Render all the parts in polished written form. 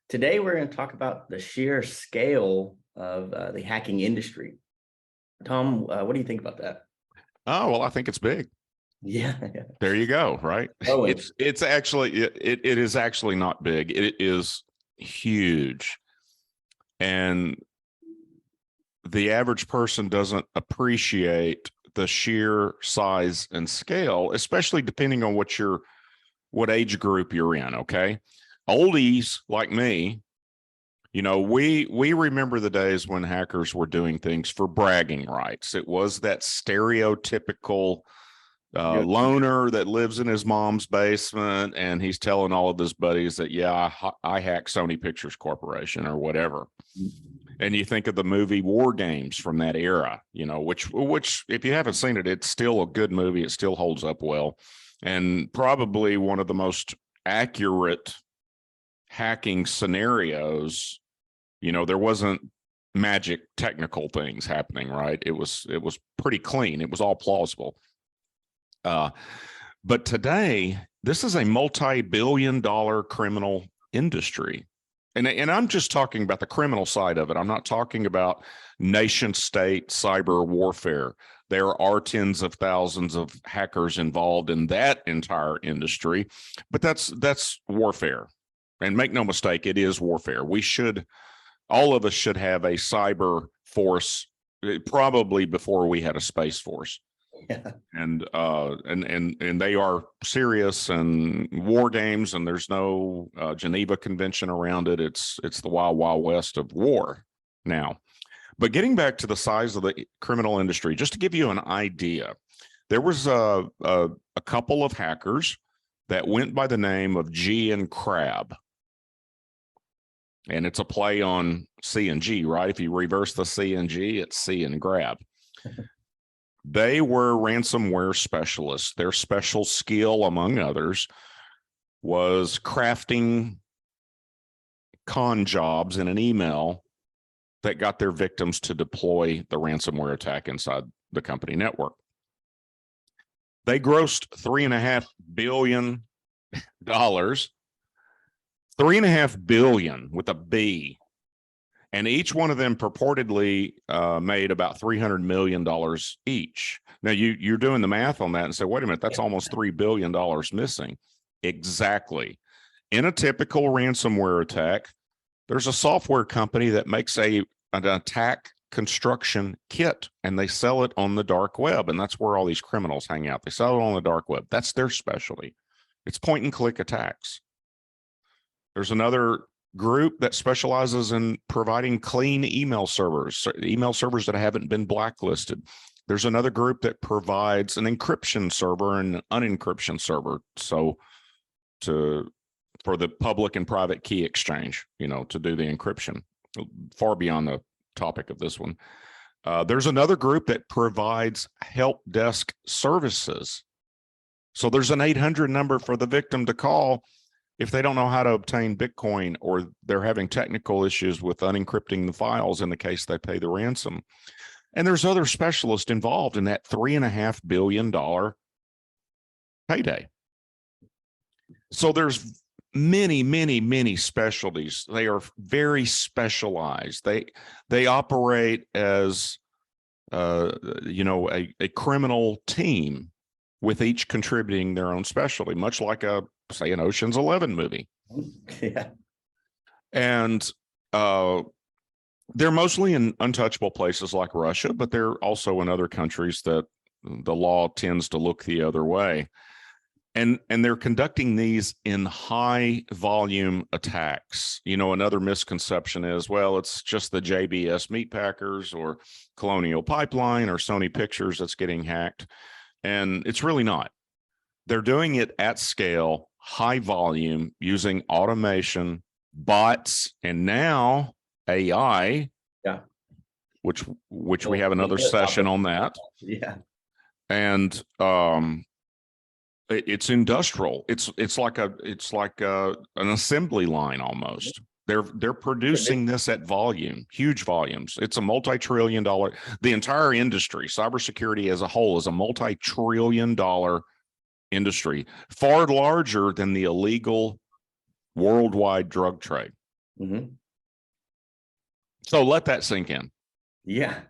Today, we're going to talk about the sheer scale of the hacking industry. Tom, what do you think about that? Oh, well, I think it's big. Yeah, There you go. Right. growing. It's actually it is actually not big. It is huge. And the average person doesn't appreciate the sheer size and scale, especially depending on what age group you're in. Okay. Oldies like me, we remember the days when hackers were doing things for bragging rights. It was that stereotypical loner that lives in his mom's basement, and he's telling all of his buddies that, yeah, I hacked Sony Pictures Corporation or whatever. And you think of the movie War Games from that era, which if you haven't seen it, it's still a good movie. It still holds up well, and probably one of the most accurate hacking scenarios. There wasn't magic technical things happening, right? It was pretty clean. It was all plausible. But today, this is a multi-billion-dollar criminal industry. And I'm just talking about the criminal side of it. I'm not talking about nation state cyber warfare. There are tens of thousands of hackers involved in that entire industry, but that's warfare. And make no mistake, it is warfare. All of us should have a cyber force, probably before we had a space force. Yeah. And they are serious and war games, and there's no Geneva Convention around it. It's the wild west of war now. But getting back to the size of the criminal industry, just to give you an idea, there was a couple of hackers that went by the name of G and Crab. And it's a play on C and G, right? If you reverse the C and G, it's C and grab. They were ransomware specialists. Their special skill, among others, was crafting con jobs in an email that got their victims to deploy the ransomware attack inside the company network. They grossed $3.5 billion. $3.5 billion with a B. And each one of them purportedly made about $300 million each. Now, you're doing the math on that and say, wait a minute, that's almost $3 billion missing. Exactly. In a typical ransomware attack, there's a software company that makes an attack construction kit, and they sell it on the dark web. And that's where all these criminals hang out. They sell it on the dark web. That's their specialty. It's point and click attacks. There's another group that specializes in providing clean email servers that haven't been blacklisted. There's another group that provides an encryption server and an unencryption server. So for the public and private key exchange, to do the encryption, far beyond the topic of this one. There's another group that provides help desk services. So there's an 800 number for the victim to call if they don't know how to obtain Bitcoin, or they're having technical issues with unencrypting the files in the case they pay the ransom. And there's other specialists involved in that $3.5 billion payday. So there's many specialties. They are very specialized. They operate as a criminal team, with each contributing their own specialty, much like say an Ocean's 11 movie. Yeah. And they're mostly in untouchable places like Russia, but they're also in other countries that the law tends to look the other way. And they're conducting these in high volume attacks. Another misconception is, well, it's just the JBS Meatpackers or Colonial Pipeline or Sony Pictures that's getting hacked. And it's really not. They're doing it at scale, high volume, using automation, bots, and now AI. Yeah. Which we have another session on that. Yeah. And it's industrial. It's like an assembly line almost. They're producing this at volume, huge volumes. It's a multi-trillion-dollar. The entire industry, cybersecurity as a whole, is a multi-trillion-dollar industry, far larger than the illegal worldwide drug trade. Mhm. So let that sink in. Yeah.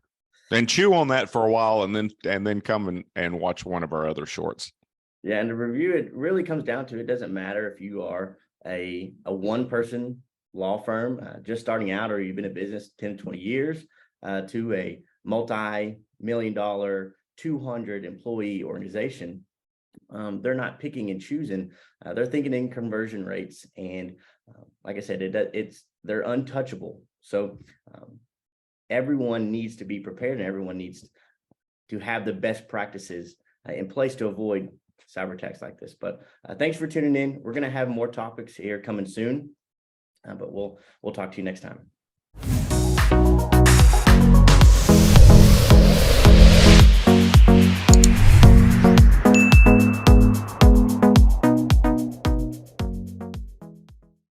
And chew on that for a while, and then come and watch one of our other shorts. Yeah, and the review, it really comes down to, it doesn't matter if you are a one person law firm just starting out, or you've been in business 10 to 20 years, to a multi-million dollar 200 employee organization. They're not picking and choosing. They're thinking in conversion rates, and like I said, they're untouchable. So everyone needs to be prepared, and everyone needs to have the best practices in place to avoid cyber attacks like this. But thanks for tuning in. We're going to have more topics here coming soon, but we'll talk to you next time.